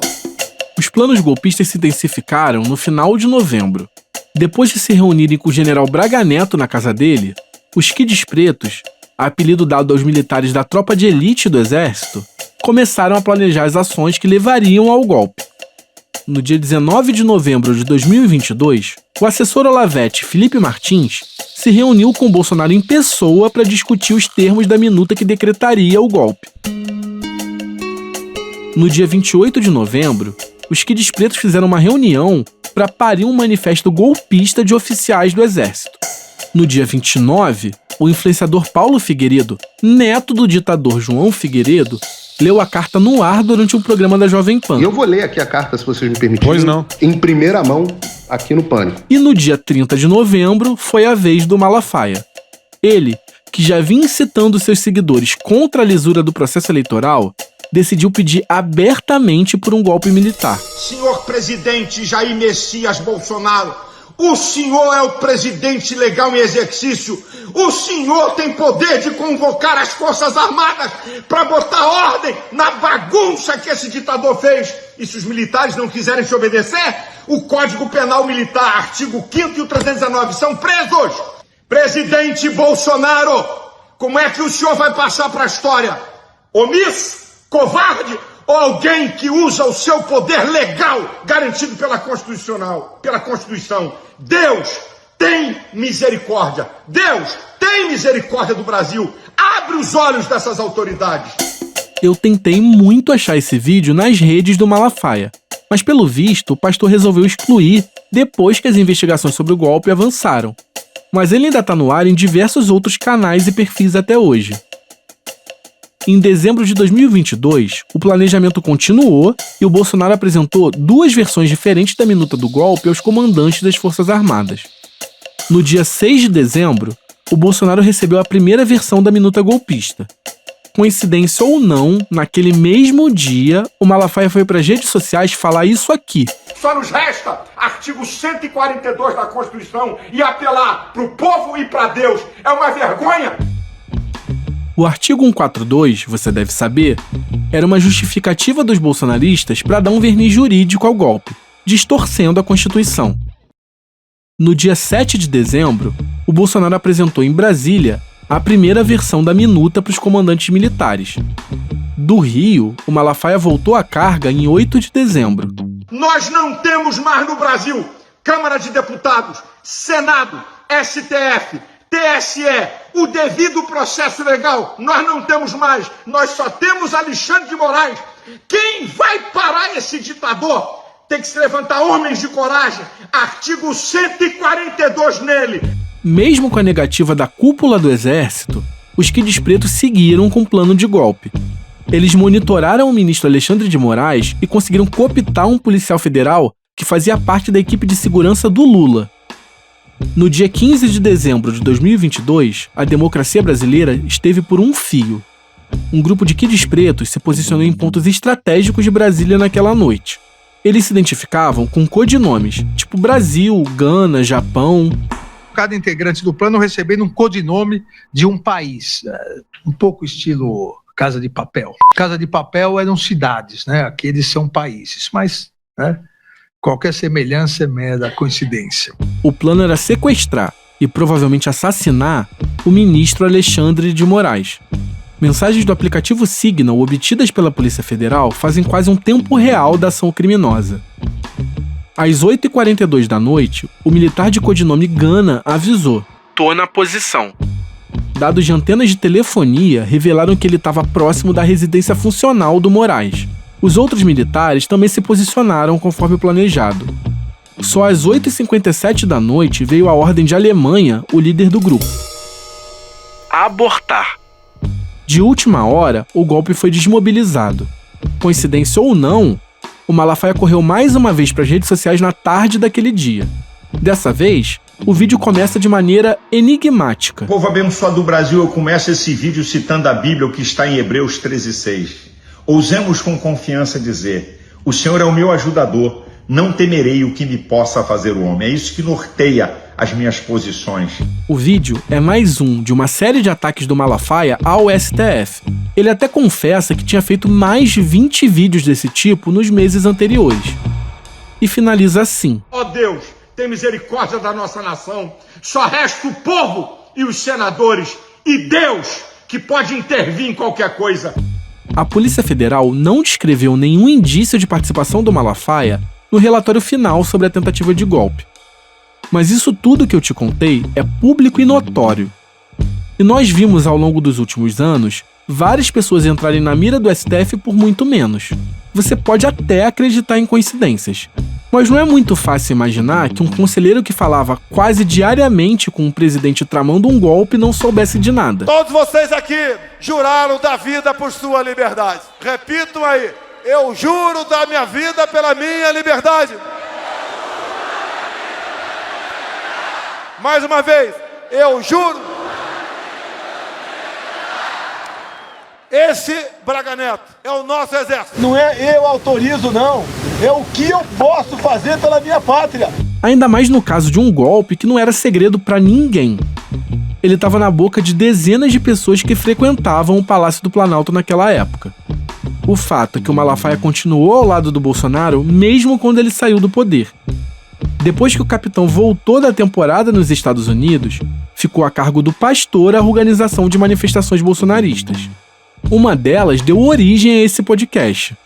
Os planos golpistas se intensificaram no final de novembro. Depois de se reunirem com o general Braga Neto na casa dele, os Kids Pretos, apelido dado aos militares da tropa de elite do exército, começaram a planejar as ações que levariam ao golpe. No dia 19 de novembro de 2022, o assessor Olavete, Felipe Martins, se reuniu com Bolsonaro em pessoa para discutir os termos da minuta que decretaria o golpe. No dia 28 de novembro, os Kids Pretos fizeram uma reunião para parir um manifesto golpista de oficiais do exército. No dia 29, o influenciador Paulo Figueiredo, neto do ditador João Figueiredo, leu a carta no ar durante um programa da Jovem Pan. E eu vou ler aqui a carta, se vocês me permitirem. Pois não. Em primeira mão, aqui no Pânico. E no dia 30 de novembro, foi a vez do Malafaia. Ele, que já vinha incitando seus seguidores contra a lisura do processo eleitoral, decidiu pedir abertamente por um golpe militar. Senhor presidente Jair Messias Bolsonaro, o senhor é o presidente legal em exercício. O senhor tem poder de convocar as Forças Armadas para botar ordem na bagunça que esse ditador fez. E se os militares não quiserem te obedecer, o Código Penal Militar, artigo 5º e o 319, são presos. Presidente Bolsonaro, como é que o senhor vai passar para a história? Omisso? Covarde? Ou alguém que usa o seu poder legal, garantido pela Constituição? Deus tem misericórdia. Deus, tem misericórdia do Brasil. Abre os olhos dessas autoridades. Eu tentei muito achar esse vídeo nas redes do Malafaia, mas pelo visto o pastor resolveu excluir depois que as investigações sobre o golpe avançaram. Mas ele ainda está no ar em diversos outros canais e perfis até hoje. Em dezembro de 2022, o planejamento continuou e o Bolsonaro apresentou 2 versões diferentes da minuta do golpe aos comandantes das Forças Armadas. No dia 6 de dezembro, o Bolsonaro recebeu a primeira versão da minuta golpista. Coincidência ou não, naquele mesmo dia, o Malafaia foi para as redes sociais falar isso aqui. Só nos resta artigo 142 da Constituição e apelar para o povo e para Deus. É uma vergonha. O artigo 142, você deve saber, era uma justificativa dos bolsonaristas para dar um verniz jurídico ao golpe, distorcendo a Constituição. No dia 7 de dezembro, o Bolsonaro apresentou em Brasília a primeira versão da minuta para os comandantes militares. Do Rio, o Malafaia voltou à carga em 8 de dezembro. Nós não temos mais no Brasil Câmara de Deputados, Senado, STF, TSE, o devido processo legal. Nós não temos mais. Nós só temos Alexandre de Moraes. Quem vai parar esse ditador? Tem que se levantar homens de coragem. Artigo 142 nele. Mesmo com a negativa da cúpula do Exército, os Kids Pretos seguiram com o plano de golpe. Eles monitoraram o ministro Alexandre de Moraes e conseguiram cooptar um policial federal que fazia parte da equipe de segurança do Lula. No dia 15 de dezembro de 2022, a democracia brasileira esteve por um fio. Um grupo de Kids Pretos se posicionou em pontos estratégicos de Brasília naquela noite. Eles se identificavam com codinomes, tipo Brasil, Gana, Japão. Cada integrante do plano recebendo um codinome de um país, um pouco estilo Casa de Papel. Casa de Papel eram cidades, né? Aqueles são países, mas qualquer semelhança é mera coincidência. O plano era sequestrar e provavelmente assassinar o ministro Alexandre de Moraes. Mensagens do aplicativo Signal obtidas pela Polícia Federal fazem quase um tempo real da ação criminosa. Às 8h42 da noite, o militar de codinome Gana avisou: "Tô na posição". Dados de antenas de telefonia revelaram que ele estava próximo da residência funcional do Moraes. Os outros militares também se posicionaram conforme planejado. Só às 8h57 da noite veio a ordem de Alemanha, o líder do grupo: abortar. De última hora, o golpe foi desmobilizado. Coincidência ou não, o Malafaia correu mais uma vez para as redes sociais na tarde daquele dia. Dessa vez, o vídeo começa de maneira enigmática. Povo abençoado do Brasil, eu começo esse vídeo citando a Bíblia, o que está em Hebreus 13:6. Ousemos com confiança dizer: o Senhor é o meu ajudador, não temerei o que me possa fazer o homem. É isso que norteia as minhas posições. O vídeo é mais um de uma série de ataques do Malafaia ao STF. Ele até confessa que tinha feito mais de 20 vídeos desse tipo nos meses anteriores. E finaliza assim: ó Deus, tem misericórdia da nossa nação. Só resta o povo e os senadores e Deus que pode intervir em qualquer coisa. A Polícia Federal não descreveu nenhum indício de participação do Malafaia no relatório final sobre a tentativa de golpe. Mas isso tudo que eu te contei é público e notório. E nós vimos ao longo dos últimos anos várias pessoas entrarem na mira do STF por muito menos. Você pode até acreditar em coincidências, mas não é muito fácil imaginar que um conselheiro que falava quase diariamente com o presidente tramando um golpe não soubesse de nada. Todos vocês aqui juraram dar vida por sua liberdade. Repito aí, eu juro dar minha vida pela minha liberdade. Mais uma vez, eu juro. Esse Braga Neto é o nosso exército. Não é eu autorizo, não. É o que eu posso fazer pela minha pátria. Ainda mais no caso de um golpe que não era segredo pra ninguém. Ele estava na boca de dezenas de pessoas que frequentavam o Palácio do Planalto naquela época. O fato é que o Malafaia continuou ao lado do Bolsonaro mesmo quando ele saiu do poder. Depois que o capitão voltou da temporada nos Estados Unidos, ficou a cargo do pastor a organização de manifestações bolsonaristas. Uma delas deu origem a esse podcast.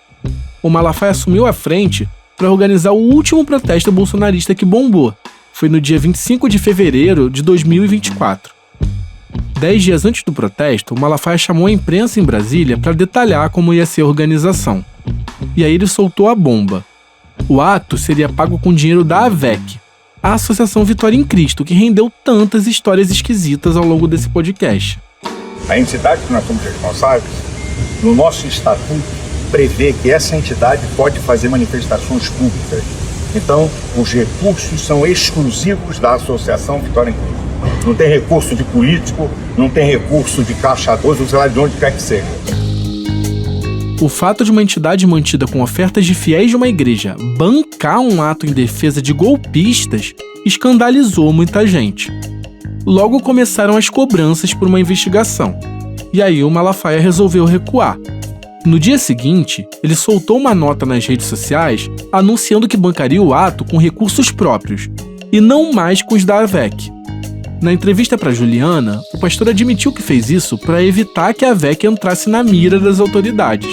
O Malafaia assumiu a frente para organizar o último protesto bolsonarista que bombou, foi no dia 25 de fevereiro de 2024. 10 dias antes do protesto, o Malafaia chamou a imprensa em Brasília para detalhar como ia ser a organização. E aí ele soltou a bomba. O ato seria pago com dinheiro da AVEC, a Associação Vitória em Cristo, que rendeu tantas histórias esquisitas ao longo desse podcast. A entidade que nós somos responsáveis, no nosso estatuto, prevê que essa entidade pode fazer manifestações públicas. Então, os recursos são exclusivos da Associação Vitória em Cristo. Não tem recurso de político, não tem recurso de caixa 12, ou sei lá de onde quer que seja. O fato de uma entidade mantida com ofertas de fiéis de uma igreja bancar um ato em defesa de golpistas escandalizou muita gente. Logo começaram as cobranças por uma investigação. E aí o Malafaia resolveu recuar. No dia seguinte, ele soltou uma nota nas redes sociais anunciando que bancaria o ato com recursos próprios, e não mais com os da AVEC. Na entrevista para Juliana, o pastor admitiu que fez isso para evitar que a AVEC entrasse na mira das autoridades.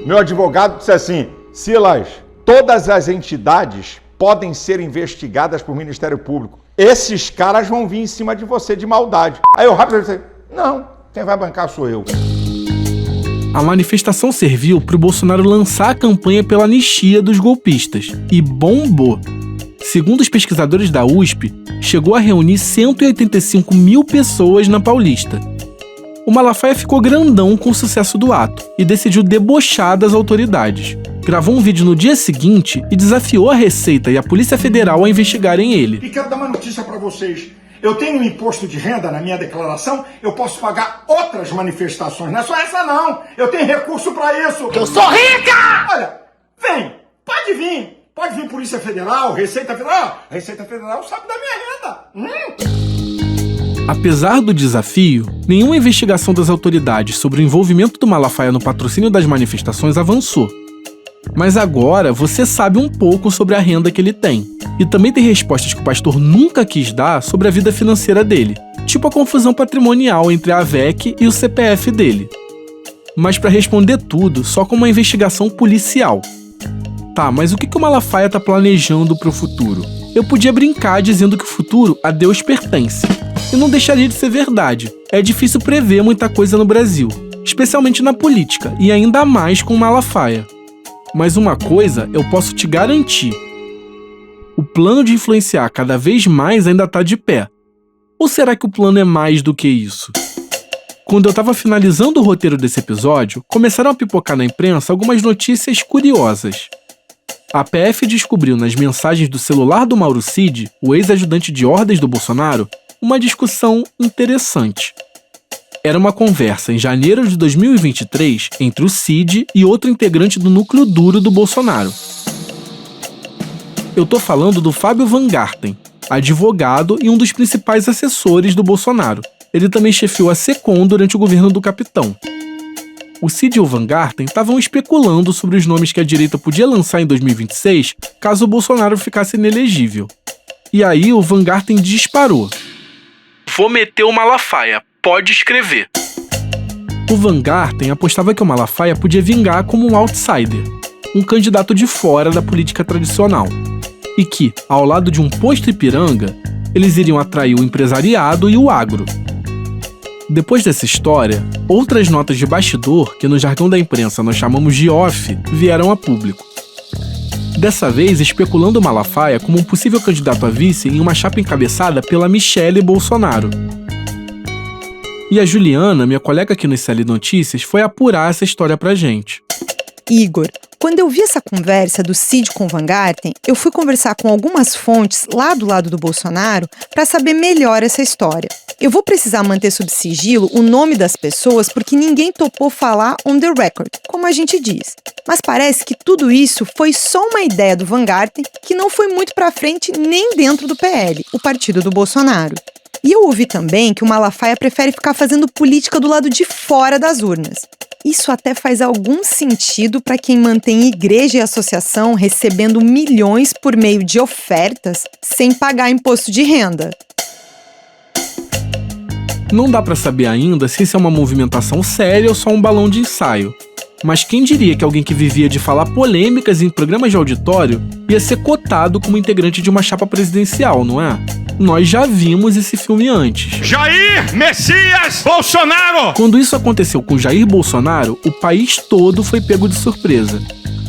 Meu advogado disse assim: Silas, todas as entidades podem ser investigadas por Ministério Público. Esses caras vão vir em cima de você de maldade. Aí eu rápido disse: não, quem vai bancar sou eu. A manifestação serviu para o Bolsonaro lançar a campanha pela anistia dos golpistas, e bombou. Segundo os pesquisadores da USP, chegou a reunir 185 mil pessoas na Paulista. O Malafaia ficou grandão com o sucesso do ato e decidiu debochar das autoridades. Gravou um vídeo no dia seguinte e desafiou a Receita e a Polícia Federal a investigarem ele. E quero dar uma notícia para vocês. Eu tenho um imposto de renda na minha declaração, eu posso pagar outras manifestações, não é só essa não. Eu tenho recurso para isso. Eu sou rica! Olha, vem, pode vir. Pode vir Polícia Federal, Receita Federal. Receita Federal sabe da minha renda. Apesar do desafio, nenhuma investigação das autoridades sobre o envolvimento do Malafaia no patrocínio das manifestações avançou. Mas agora você sabe um pouco sobre a renda que ele tem. E também tem respostas que o pastor nunca quis dar sobre a vida financeira dele, tipo a confusão patrimonial entre a AVEC e o CPF dele. Mas para responder tudo, só com uma investigação policial. Tá, mas o que o Malafaia tá planejando pro futuro? Eu podia brincar dizendo que o futuro a Deus pertence. E não deixaria de ser verdade. É difícil prever muita coisa no Brasil, especialmente na política, e ainda mais com o Malafaia. Mas uma coisa eu posso te garantir. O plano de influenciar cada vez mais ainda tá de pé. Ou será que o plano é mais do que isso? Quando eu tava finalizando o roteiro desse episódio, começaram a pipocar na imprensa algumas notícias curiosas. A PF descobriu nas mensagens do celular do Mauro Cid, o ex-ajudante de ordens do Bolsonaro, uma discussão interessante. Era uma conversa em janeiro de 2023 entre o Cid e outro integrante do núcleo duro do Bolsonaro. Eu tô falando do Fábio Van Garten, advogado e um dos principais assessores do Bolsonaro. Ele também chefiou a SECOM durante o governo do capitão. O Cid e o Van Garten estavam especulando sobre os nomes que a direita podia lançar em 2026 caso o Bolsonaro ficasse inelegível. E aí o Van Garten disparou: "Vou meter o Malafaia, pode escrever." O Van Garten apostava que o Malafaia podia vingar como um outsider, um candidato de fora da política tradicional, e que, ao lado de um posto Ipiranga, eles iriam atrair o empresariado e o agro. Depois dessa história, outras notas de bastidor, que no jargão da imprensa nós chamamos de off, vieram a público. Dessa vez especulando o Malafaia como um possível candidato a vice em uma chapa encabeçada pela Michelle Bolsonaro. E a Juliana, minha colega aqui no ICL Notícias, foi apurar essa história pra gente. Igor, quando eu vi essa conversa do Cid com o Van Garten, eu fui conversar com algumas fontes lá do lado do Bolsonaro para saber melhor essa história. Eu vou precisar manter sob sigilo o nome das pessoas porque ninguém topou falar on the record, como a gente diz. Mas parece que tudo isso foi só uma ideia do Van Garten que não foi muito para frente nem dentro do PL, o partido do Bolsonaro. E eu ouvi também que o Malafaia prefere ficar fazendo política do lado de fora das urnas. Isso até faz algum sentido para quem mantém igreja e associação recebendo milhões por meio de ofertas sem pagar imposto de renda. Não dá para saber ainda se isso é uma movimentação séria ou só um balão de ensaio. Mas quem diria que alguém que vivia de falar polêmicas em programas de auditório ia ser cotado como integrante de uma chapa presidencial, não é? Nós já vimos esse filme antes. Jair Messias Bolsonaro! Quando isso aconteceu com Jair Bolsonaro, o país todo foi pego de surpresa.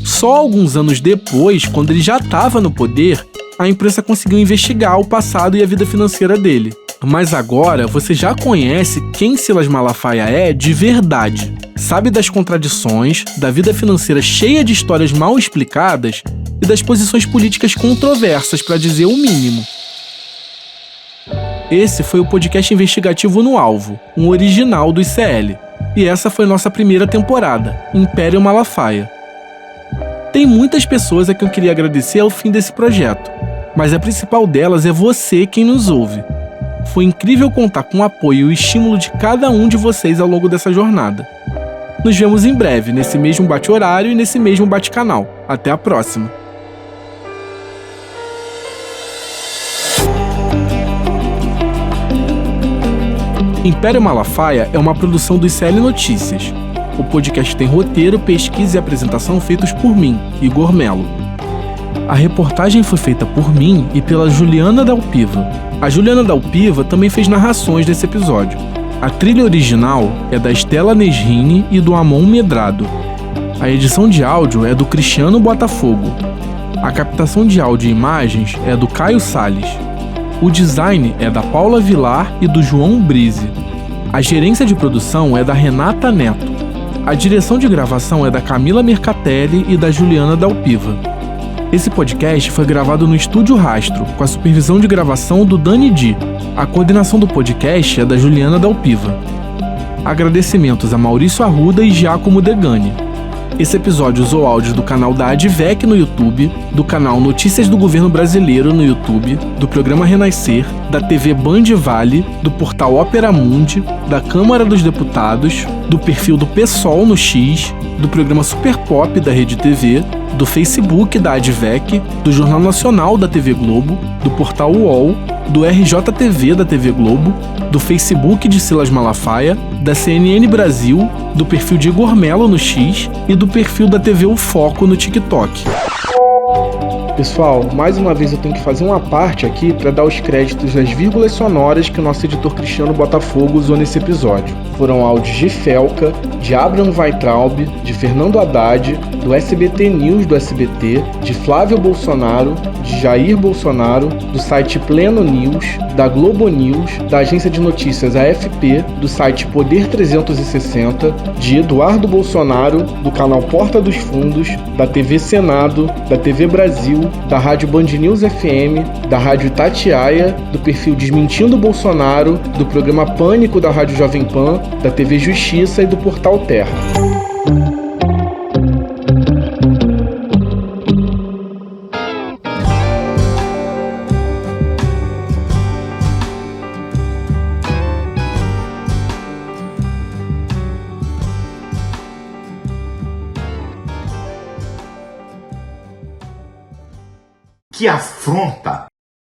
Só alguns anos depois, quando ele já estava no poder, a imprensa conseguiu investigar o passado e a vida financeira dele. Mas agora você já conhece quem Silas Malafaia é de verdade. Sabe das contradições, da vida financeira cheia de histórias mal explicadas e das posições políticas controversas, para dizer o mínimo. Esse foi o podcast investigativo No Alvo, um original do ICL. E essa foi nossa primeira temporada, Império Malafaia. Tem muitas pessoas a quem eu queria agradecer ao fim desse projeto, mas a principal delas é você quem nos ouve. Foi incrível contar com o apoio e o estímulo de cada um de vocês ao longo dessa jornada. Nos vemos em breve, nesse mesmo bate-horário e nesse mesmo bate-canal. Até a próxima! Império Malafaia é uma produção do ICL Notícias. O podcast tem roteiro, pesquisa e apresentação feitos por mim, Igor Melo. A reportagem foi feita por mim e pela Juliana Dalpiva. A Juliana Dalpiva também fez narrações desse episódio. A trilha original é da Estela Nesrini e do Amon Medrado. A edição de áudio é do Cristiano Botafogo. A captação de áudio e imagens é do Caio Salles. O design é da Paula Vilar e do João Brise. A gerência de produção é da Renata Neto. A direção de gravação é da Camila Mercatelli e da Juliana Dalpiva. Esse podcast foi gravado no Estúdio Rastro, com a supervisão de gravação do Dani Di. A coordenação do podcast é da Juliana Dalpiva. Agradecimentos a Maurício Arruda e Giacomo Degani. Esse episódio usou áudios do canal da Advec no YouTube, do canal Notícias do Governo Brasileiro no YouTube, do programa Renascer, da TV Band Vale, do portal Opera Mundi, da Câmara dos Deputados, do perfil do PSOL no X, do programa Super Pop da Rede TV, do Facebook da Advec, do Jornal Nacional da TV Globo, do portal UOL, do RJTV da TV Globo, do Facebook de Silas Malafaia, da CNN Brasil, do perfil de Igor Melo no X e do perfil da TV O Foco no TikTok. Pessoal, mais uma vez eu tenho que fazer uma parte aqui para dar os créditos das vírgulas sonoras que o nosso editor Cristiano Botafogo usou nesse episódio. Foram áudios de Felca, de Abraham Weitraub, de Fernando Haddad, do SBT News do SBT, de Flávio Bolsonaro, de Jair Bolsonaro, do site Pleno News, da Globo News, da agência de notícias AFP, do site Poder 360, de Eduardo Bolsonaro, do canal Porta dos Fundos, da TV Senado, da TV Brasil, da Rádio Band News FM, da Rádio Itatiaia, do perfil Desmentindo Bolsonaro, do programa Pânico da Rádio Jovem Pan, da TV Justiça e do Portal Terra. Que afronta!